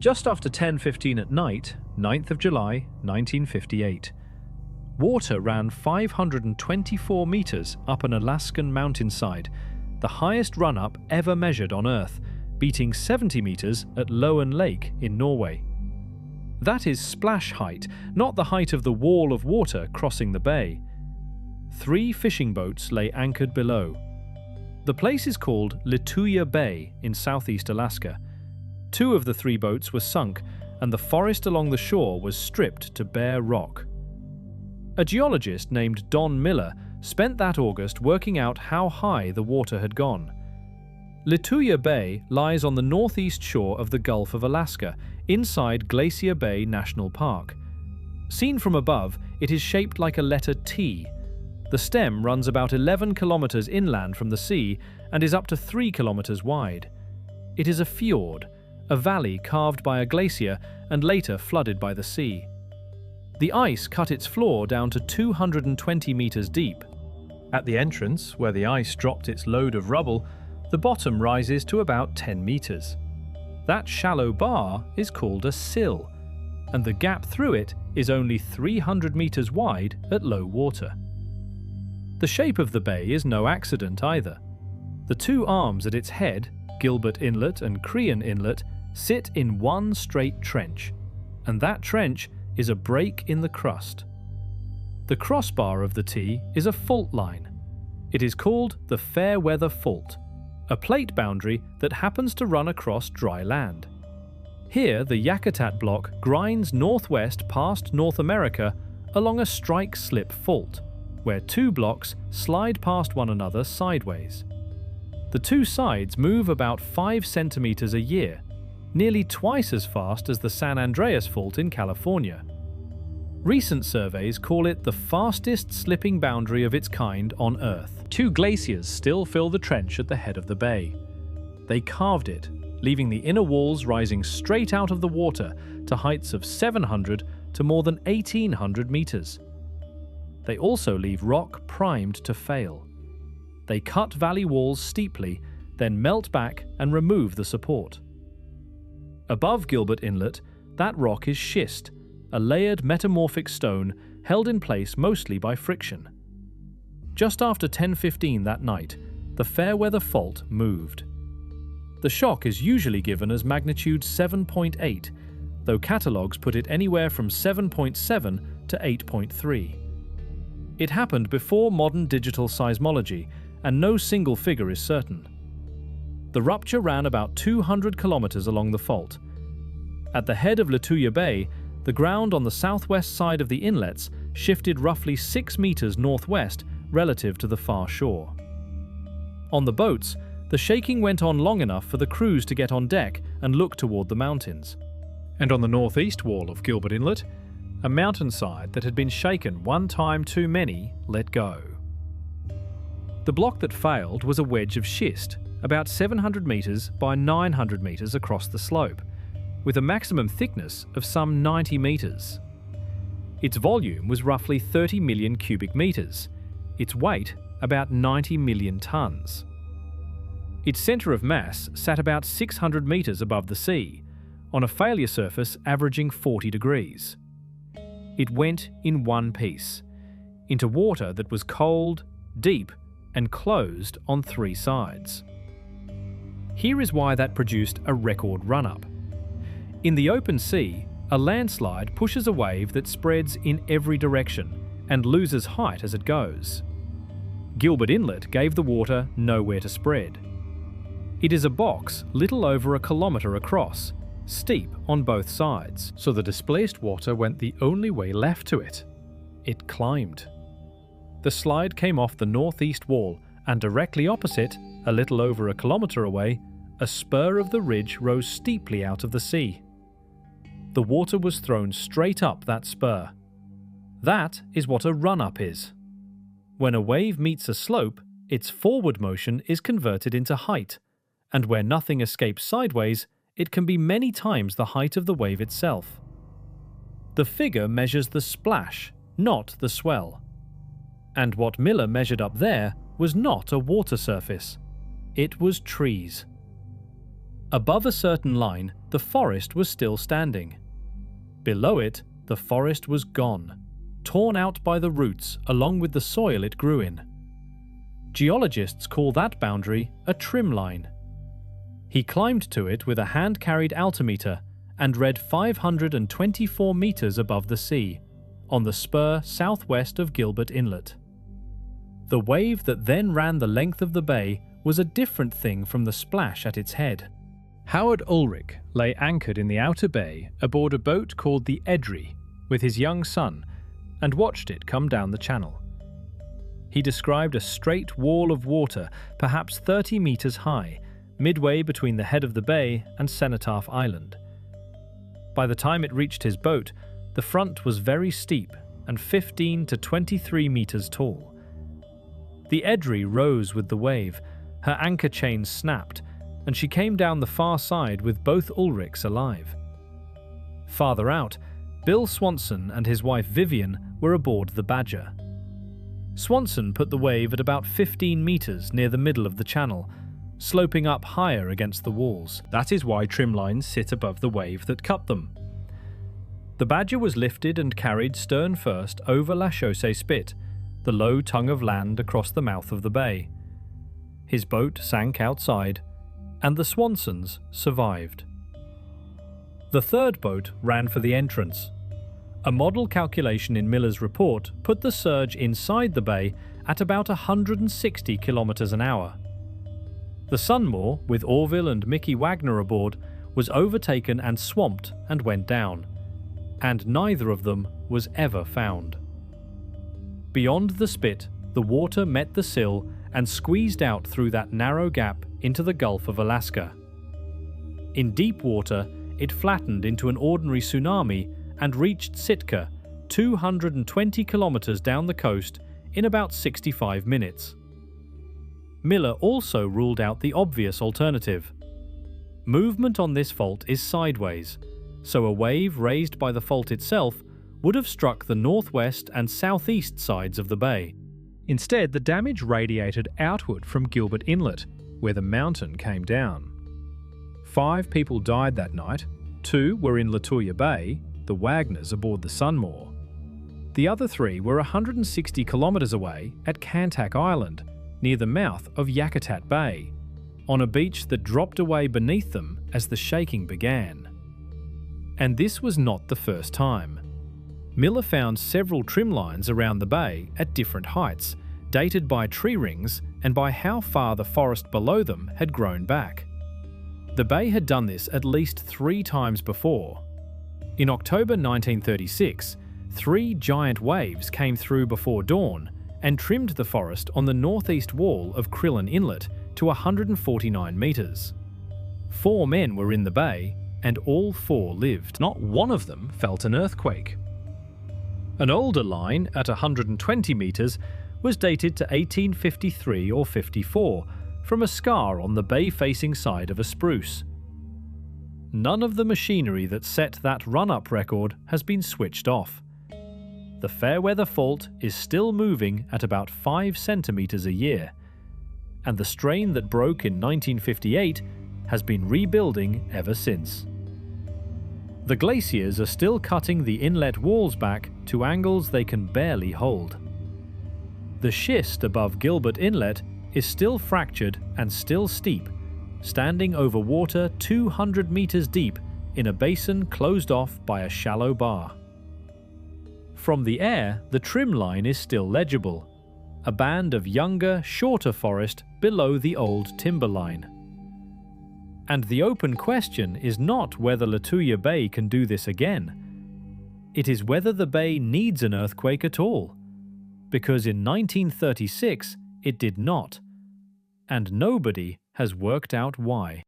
Just after 10:15 at night, 9th of July, 1958. Water ran 524 meters up an Alaskan mountainside, the highest run-up ever measured on Earth, beating 70 meters at Loen Lake in Norway. That is splash height, not the height of the wall of water crossing the bay. 3 fishing boats lay anchored below. The place is called Lituya Bay in southeast Alaska. 2 of the 3 boats were sunk, and the forest along the shore was stripped to bare rock. A geologist named Don Miller spent that August working out how high the water had gone. Lituya Bay lies on the northeast shore of the Gulf of Alaska, inside Glacier Bay National Park. Seen from above, it is shaped like a letter T. The stem runs about 11 kilometers inland from the sea and is up to 3 kilometers wide. It is a fjord, a valley carved by a glacier and later flooded by the sea. The ice cut its floor down to 220 meters deep. At the entrance, where the ice dropped its load of rubble, the bottom rises to about 10 meters. That shallow bar is called a sill, and the gap through it is only 300 meters wide at low water. The shape of the bay is no accident either. The 2 arms at its head, Gilbert Inlet and Loen Inlet, sit in one straight trench, and that trench is a break in the crust. The crossbar of the T is a fault line. It is called the Fairweather Fault, a plate boundary that happens to run across dry land. Here, the Yakutat Block grinds northwest past North America along a strike-slip fault, where 2 blocks slide past one another sideways. The 2 sides move about 5 centimeters a year, nearly twice as fast as the San Andreas Fault in California. Recent surveys call it the fastest slipping boundary of its kind on Earth. 2 glaciers still fill the trench at the head of the bay. They carved it, leaving the inner walls rising straight out of the water to heights of 700 to more than 1,800 meters. They also leave rock primed to fail. They cut valley walls steeply, then melt back and remove the support. Above Gilbert Inlet, that rock is schist, a layered metamorphic stone held in place mostly by friction. Just after 10:15 that night, the Fairweather Fault moved. The shock is usually given as magnitude 7.8, though catalogues put it anywhere from 7.7 to 8.3. It happened before modern digital seismology, and no single figure is certain. The rupture ran about 200 kilometers along the fault. At the head of Lituya Bay, the ground on the southwest side of the inlets shifted roughly 6 meters northwest relative to the far shore. On the boats, the shaking went on long enough for the crews to get on deck and look toward the mountains. And on the northeast wall of Gilbert Inlet, a mountainside that had been shaken one time too many let go. The block that failed was a wedge of schist, about 700 meters by 900 meters across the slope, with a maximum thickness of some 90 meters. Its volume was roughly 30 million cubic meters, its weight about 90 million tons. Its center of mass sat about 600 meters above the sea, on a failure surface averaging 40 degrees. It went in one piece, into water that was cold, deep, and closed on 3 sides. Here is why that produced a record run-up. In the open sea, a landslide pushes a wave that spreads in every direction and loses height as it goes. Gilbert Inlet gave the water nowhere to spread. It is a box little over a kilometre across, steep on both sides, so the displaced water went the only way left to it. It climbed. The slide came off the northeast wall, and directly opposite, a little over a kilometre away, a spur of the ridge rose steeply out of the sea. The water was thrown straight up that spur. That is what a run-up is. When a wave meets a slope, its forward motion is converted into height, and where nothing escapes sideways, it can be many times the height of the wave itself. The figure measures the splash, not the swell. And what Miller measured up there was not a water surface. It was trees. Above a certain line, the forest was still standing. Below it, the forest was gone, torn out by the roots along with the soil it grew in. Geologists call that boundary a trimline. He climbed to it with a hand-carried altimeter and read 524 meters above the sea, on the spur southwest of Gilbert Inlet. The wave that then ran the length of the bay was a different thing from the splash at its head. Howard Ulrich lay anchored in the outer bay aboard a boat called the Edry with his young son and watched it come down the channel. He described a straight wall of water, perhaps 30 meters high, midway between the head of the bay and Cenotaph Island. By the time it reached his boat, the front was very steep and 15 to 23 meters tall. The Edry rose with the wave, her anchor chains snapped, and she came down the far side with both Ulrichs alive. Farther out, Bill Swanson and his wife Vivian were aboard the Badger. Swanson put the wave at about 15 meters near the middle of the channel, sloping up higher against the walls. That is why trimlines sit above the wave that cut them. The Badger was lifted and carried stern first over La Chaussee Spit, the low tongue of land across the mouth of the bay. His boat sank outside, and the Swansons survived. The third boat ran for the entrance. A model calculation in Miller's report put the surge inside the bay at about 160 kilometers an hour. The Sunmore, with Orville and Mickey Wagner aboard, was overtaken and swamped and went down, and neither of them was ever found. Beyond the spit, the water met the sill and squeezed out through that narrow gap into the Gulf of Alaska. In deep water, it flattened into an ordinary tsunami and reached Sitka, 220 kilometers down the coast, in about 65 minutes. Miller also ruled out the obvious alternative. Movement on this fault is sideways, so a wave raised by the fault itself would have struck the northwest and southeast sides of the bay. Instead, the damage radiated outward from Gilbert Inlet, where the mountain came down. 5 people died that night. 2 were in Lituya Bay, the Wagners aboard the Sunmore. The other 3 were 160 kilometers away at Kantak Island, near the mouth of Yakutat Bay, on a beach that dropped away beneath them as the shaking began. And this was not the first time. Miller found several trimlines around the bay at different heights, dated by tree rings and by how far the forest below them had grown back. The bay had done this at least 3 times before. In October 1936, 3 giant waves came through before dawn and trimmed the forest on the northeast wall of Crillon Inlet to 149 meters. 4 men were in the bay, and all 4 lived. Not one of them felt an earthquake. An older line at 120 meters was dated to 1853 or 54 from a scar on the bay-facing side of a spruce. None of the machinery that set that run-up record has been switched off. The Fairweather fault is still moving at about 5 centimeters a year, and the strain that broke in 1958 has been rebuilding ever since. The glaciers are still cutting the inlet walls back to angles they can barely hold. The schist above Gilbert Inlet is still fractured and still steep, standing over water 200 meters deep in a basin closed off by a shallow bar. From the air, the trim line is still legible, a band of younger, shorter forest below the old timber line. And the open question is not whether Lituya Bay can do this again. It is whether the bay needs an earthquake at all, because in 1936 it did not, and nobody has worked out why.